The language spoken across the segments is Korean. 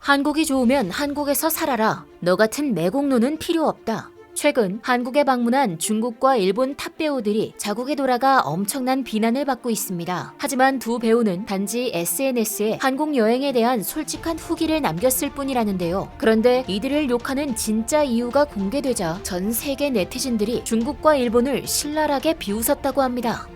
한국이 좋으면 한국에서 살아라. 너 같은 매국노는 필요 없다. 최근 한국에 방문한 중국과 일본 탑 배우들이 자국에 돌아가 엄청난 비난을 받고 있습니다. 하지만 두 배우는 단지 SNS에 한국 여행에 대한 솔직한 후기를 남겼을 뿐이라는데요. 그런데 이들을 욕하는 진짜 이유가 공개되자 전 세계 네티즌들이 중국과 일본을 신랄하게 비웃었다고 합니다.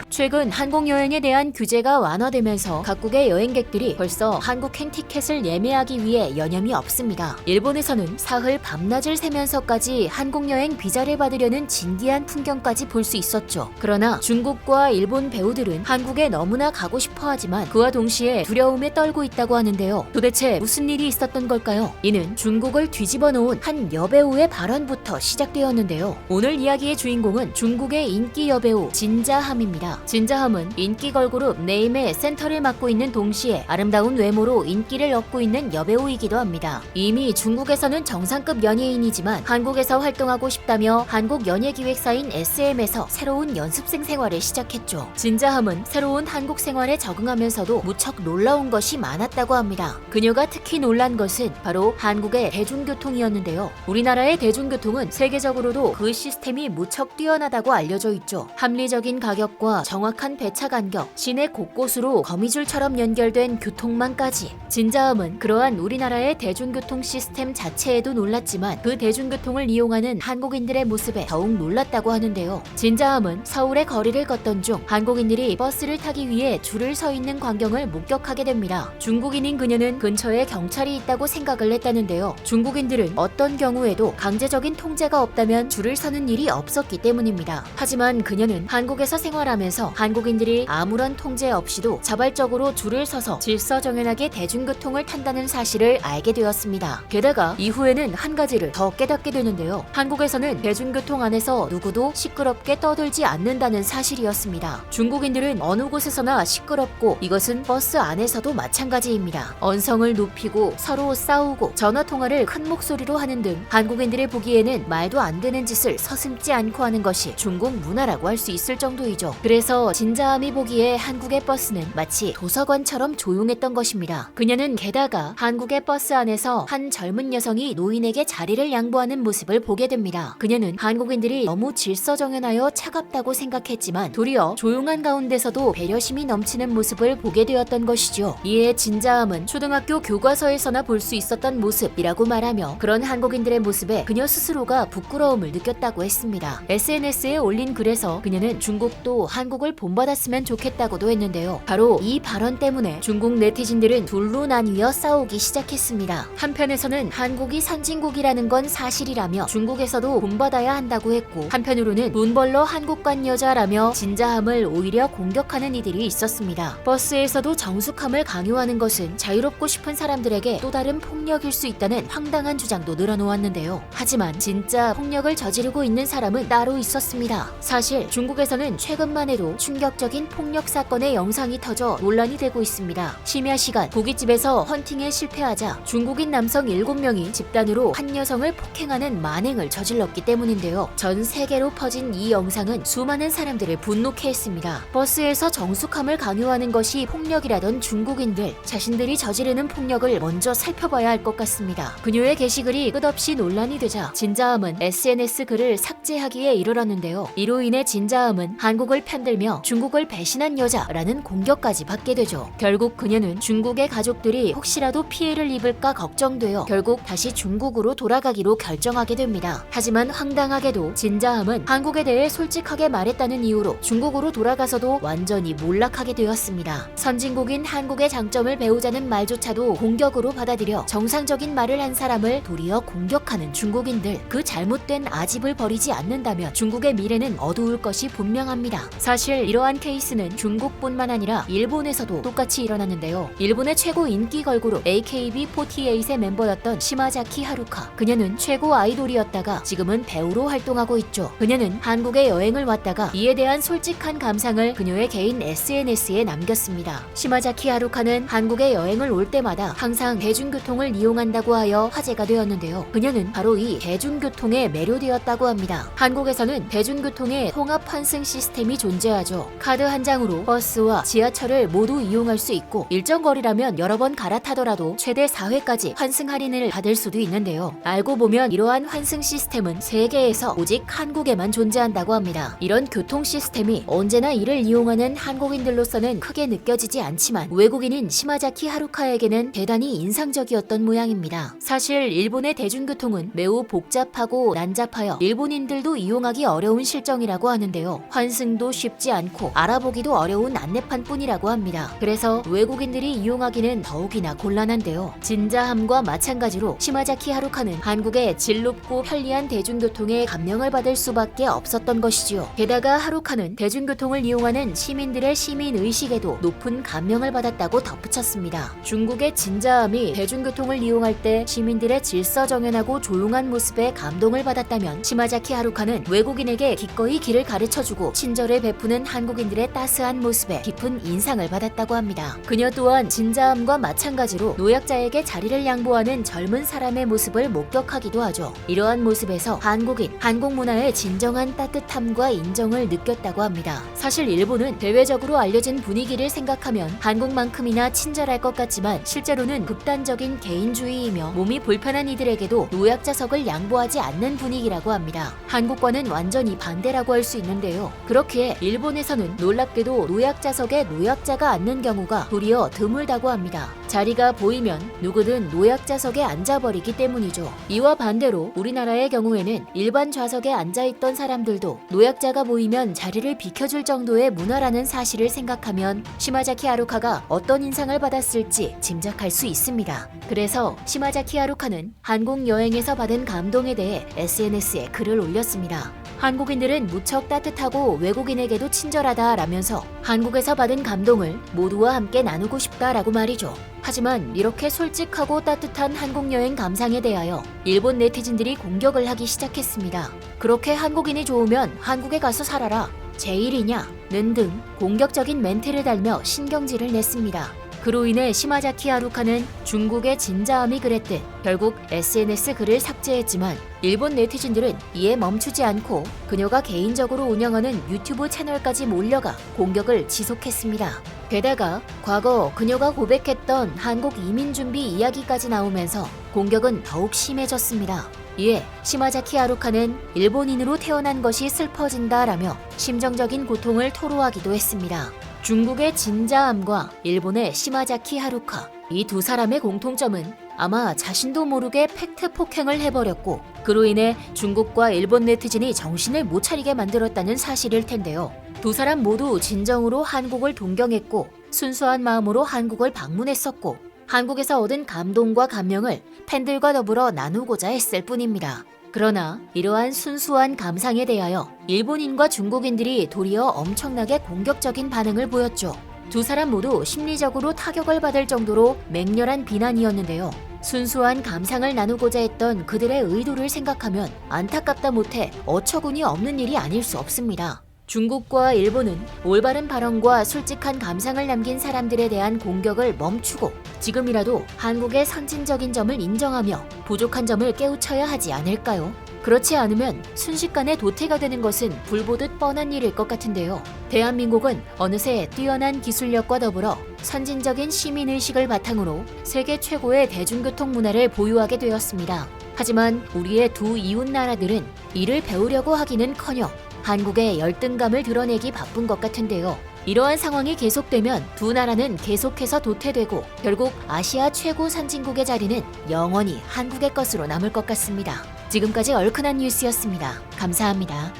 최근 한국 여행에 대한 규제가 완화되면서 각국의 여행객들이 벌써 한국행 티켓을 예매하기 위해 여념이 없습니다. 일본에서는 사흘 밤낮을 새면서까지 한국 여행 비자를 받으려는 진기한 풍경까지 볼 수 있었죠. 그러나 중국과 일본 배우들은 한국에 너무나 가고 싶어 하지만 그와 동시에 두려움에 떨고 있다고 하는데요. 도대체 무슨 일이 있었던 걸까요? 이는 중국을 뒤집어 놓은 한 여배우의 발언부터 시작되었는데요. 오늘 이야기의 주인공은 중국의 인기 여배우 진자함입니다. 진자함은 인기 걸그룹 네임의 센터를 맡고 있는 동시에 아름다운 외모로 인기를 얻고 있는 여배우이기도 합니다. 이미 중국에서는 정상급 연예인이지만 한국에서 활동하고 싶다며 한국 연예기획사인 SM에서 새로운 연습생 생활을 시작했죠. 진자함은 새로운 한국 생활에 적응하면서도 무척 놀라운 것이 많았다고 합니다. 그녀가 특히 놀란 것은 바로 한국의 대중교통이었는데요. 우리나라의 대중교통은 세계적으로도 그 시스템이 무척 뛰어나다고 알려져 있죠. 합리적인 가격과 정확한 배차 간격, 시내 곳곳으로 거미줄처럼 연결된 교통망까지. 진자함은 그러한 우리나라의 대중교통 시스템 자체에도 놀랐지만 그 대중교통을 이용하는 한국인들의 모습에 더욱 놀랐다고 하는데요. 진자함은 서울의 거리를 걷던 중 한국인들이 버스를 타기 위해 줄을 서 있는 광경을 목격하게 됩니다. 중국인인 그녀는 근처에 경찰이 있다고 생각을 했다는데요. 중국인들은 어떤 경우에도 강제적인 통제가 없다면 줄을 서는 일이 없었기 때문입니다. 하지만 그녀는 한국에서 생활하면서 한국인들이 아무런 통제 없이도 자발적으로 줄을 서서 질서정연하게 대중교통을 탄다는 사실을 알게 되었습니다. 게다가 이후에는 한 가지를 더 깨닫게 되는데요. 한국에서는 대중교통 안에서 누구도 시끄럽게 떠들지 않는다는 사실이었습니다. 중국인들은 어느 곳에서나 시끄럽고 이것은 버스 안에서도 마찬가지입니다. 언성을 높이고 서로 싸우고 전화통화를 큰 목소리로 하는 등 한국인들이 보기에는 말도 안 되는 짓을 서슴지 않고 하는 것이 중국 문화라고 할 수 있을 정도이죠. 그래서 진자함이 보기에 한국의 버스는 마치 도서관처럼 조용했던 것입니다. 그녀는 게다가 한국의 버스 안에서 한 젊은 여성이 노인에게 자리를 양보하는 모습을 보게 됩니다. 그녀는 한국인들이 너무 질서정연하여 차갑다고 생각했지만 도리어 조용한 가운데서도 배려심이 넘치는 모습을 보게 되었던 것이죠. 이에 진자함은 초등학교 교과서에서나 볼 수 있었던 모습이라고 말하며 그런 한국인들의 모습에 그녀 스스로가 부끄러움을 느꼈다고 했습니다. SNS에 올린 글에서 그녀는 중국도 한국을 본받았으면 좋겠다고도 했는데요. 바로 이 발언 때문에 중국 네티즌들은 둘로 나뉘어 싸우기 시작했습니다. 한편에서는 한국이 선진국이라는 건 사실이라며 중국에서도 본받아야 한다고 했고, 한편으로는 돈 벌러 한국 간 여자라며 진자함을 오히려 공격하는 이들이 있었습니다. 버스에서도 정숙함을 강요하는 것은 자유롭고 싶은 사람들에게 또 다른 폭력일 수 있다는 황당한 주장도 늘어놓았는데요. 하지만 진짜 폭력을 저지르고 있는 사람은 따로 있었습니다. 사실 중국에서는 최근만 해도 충격적인 폭력 사건의 영상이 터져 논란이 되고 있습니다. 심야 시간 고깃집에서 헌팅에 실패하자 중국인 남성 7명이 집단으로 한 여성을 폭행하는 만행을 저질렀기 때문인데요. 전 세계로 퍼진 이 영상은 수많은 사람들을 분노케 했습니다. 버스에서 정숙함을 강요하는 것이 폭력이라던 중국인들, 자신들이 저지르는 폭력을 먼저 살펴봐야 할 것 같습니다. 그녀의 게시글이 끝없이 논란이 되자 진자함은 SNS 글을 삭제하기에 이르렀는데요. 이로 인해 진자함은 한국을 편들며 중국을 배신한 여자라는 공격까지 받게 되죠. 결국 그녀는 중국의 가족들이 혹시라도 피해를 입을까 걱정되어 결국 다시 중국으로 돌아가기로 결정하게 됩니다. 하지만 황당하게도 진자함은 한국에 대해 솔직하게 말했다는 이유로 중국으로 돌아가서도 완전히 몰락하게 되었습니다. 선진국인 한국의 장점을 배우자는 말조차도 공격으로 받아들여 정상적인 말을 한 사람을 도리어 공격하는 중국인들, 그 잘못된 아집을 버리지 않는다면 중국의 미래는 어두울 것이 분명합니다. 사실 이러한 케이스는 중국뿐만 아니라 일본에서도 똑같이 일어났는데요. 일본의 최고 인기 걸그룹 AKB48의 멤버였던 시마자키 하루카. 그녀는 최고 아이돌이었다가 지금은 배우로 활동하고 있죠. 그녀는 한국에 여행을 왔다가 이에 대한 솔직한 감상을 그녀의 개인 SNS에 남겼습니다. 시마자키 하루카는 한국에 여행을 올 때마다 항상 대중교통을 이용한다고 하여 화제가 되었는데요. 그녀는 바로 이 대중교통에 매료되었다고 합니다. 한국에서는 대중교통의 통합 환승 시스템이 존재하고 존재하죠. 카드 한 장으로 버스와 지하철을 모두 이용할 수 있고 일정 거리라면 여러 번 갈아타더라도 최대 4회까지 환승 할인을 받을 수도 있는데요. 알고 보면 이러한 환승 시스템은 세계에서 오직 한국에만 존재한다고 합니다. 이런 교통 시스템이 언제나 이를 이용하는 한국인들로서는 크게 느껴지지 않지만 외국인인 시마자키 하루카에게는 대단히 인상적이었던 모양입니다. 사실 일본의 대중교통은 매우 복잡하고 난잡하여 일본인들도 이용하기 어려운 실정이라고 하는데요. 환승도 쉽지 않고 알아보기도 어려운 안내판뿐이라고 합니다. 그래서 외국인들이 이용하기는 더욱이나 곤란한데요. 진자함과 마찬가지로 시마자키 하루카는 한국의 질 높고 편리한 대중교통에 감명을 받을 수밖에 없었던 것이지요. 게다가 하루카는 대중교통을 이용하는 시민들의 시민의식에도 높은 감명을 받았다고 덧붙였습니다. 중국의 진자함이 대중교통을 이용할 때 시민들의 질서정연하고 조용한 모습에 감동을 받았다면 시마자키 하루카는 외국인에게 기꺼이 길을 가르쳐주고 친절을 베푸는 한국인들의 따스한 모습에 깊은 인상을 받았다고 합니다. 그녀 또한 진자함과 마찬가지로 노약자에게 자리를 양보하는 젊은 사람의 모습을 목격하기도 하죠. 이러한 모습에서 한국인, 한국 문화의 진정한 따뜻함과 인정을 느꼈다고 합니다. 사실 일본은 대외적으로 알려진 분위기를 생각하면 한국만큼이나 친절할 것 같지만 실제로는 극단적인 개인주의이며 몸이 불편한 이들에게도 노약자석을 양보하지 않는 분위기라고 합니다. 한국과는 완전히 반대라고 할 수 있는데요. 그렇기에 일본에서는 놀랍게도 노약자석에 노약자가 앉는 경우가 도리어 드물다고 합니다. 자리가 보이면 누구든 노약자석에 앉아버리기 때문이죠. 이와 반대로 우리나라의 경우에는 일반 좌석에 앉아있던 사람들도 노약자가 보이면 자리를 비켜줄 정도의 문화라는 사실을 생각하면 시마자키 하루카가 어떤 인상을 받았을지 짐작할 수 있습니다. 그래서 시마자키 하루카는 한국 여행에서 받은 감동에 대해 SNS에 글을 올렸습니다. 한국인들은 무척 따뜻하고 외국인에게도 친절하다라면서 한국에서 받은 감동을 모두와 함께 나누고 싶다라고 말이죠. 하지만 이렇게 솔직하고 따뜻한 한국 여행 감상에 대하여 일본 네티즌들이 공격을 하기 시작했습니다. 그렇게 한국인이 좋으면 한국에 가서 살아라. 제일이냐? 는 등 공격적인 멘트를 달며 신경질을 냈습니다. 그로 인해 시마자키 하루카는 중국의 진자함이 그랬듯 결국 SNS 글을 삭제했지만 일본 네티즌들은 이에 멈추지 않고 그녀가 개인적으로 운영하는 유튜브 채널까지 몰려가 공격을 지속했습니다. 게다가 과거 그녀가 고백했던 한국 이민 준비 이야기까지 나오면서 공격은 더욱 심해졌습니다. 이에 시마자키 하루카는 일본인으로 태어난 것이 슬퍼진다라며 심정적인 고통을 토로하기도 했습니다. 중국의 진자함과 일본의 시마자키 하루카, 이 두 사람의 공통점은 아마 자신도 모르게 팩트 폭행을 해버렸고 그로 인해 중국과 일본 네티즌이 정신을 못 차리게 만들었다는 사실일 텐데요. 두 사람 모두 진정으로 한국을 동경했고 순수한 마음으로 한국을 방문했었고 한국에서 얻은 감동과 감명을 팬들과 더불어 나누고자 했을 뿐입니다. 그러나 이러한 순수한 감상에 대하여 일본인과 중국인들이 도리어 엄청나게 공격적인 반응을 보였죠. 두 사람 모두 심리적으로 타격을 받을 정도로 맹렬한 비난이었는데요. 순수한 감상을 나누고자 했던 그들의 의도를 생각하면 안타깝다 못해 어처구니 없는 일이 아닐 수 없습니다. 중국과 일본은 올바른 발언과 솔직한 감상을 남긴 사람들에 대한 공격을 멈추고 지금이라도 한국의 선진적인 점을 인정하며 부족한 점을 깨우쳐야 하지 않을까요? 그렇지 않으면 순식간에 도태가 되는 것은 불보듯 뻔한 일일 것 같은데요. 대한민국은 어느새 뛰어난 기술력과 더불어 선진적인 시민의식을 바탕으로 세계 최고의 대중교통 문화를 보유하게 되었습니다. 하지만 우리의 두 이웃 나라들은 이를 배우려고 하기는커녕 한국의 열등감을 드러내기 바쁜 것 같은데요. 이러한 상황이 계속되면 두 나라는 계속해서 도태되고 결국 아시아 최고 선진국의 자리는 영원히 한국의 것으로 남을 것 같습니다. 지금까지 얼큰한 뉴스였습니다. 감사합니다.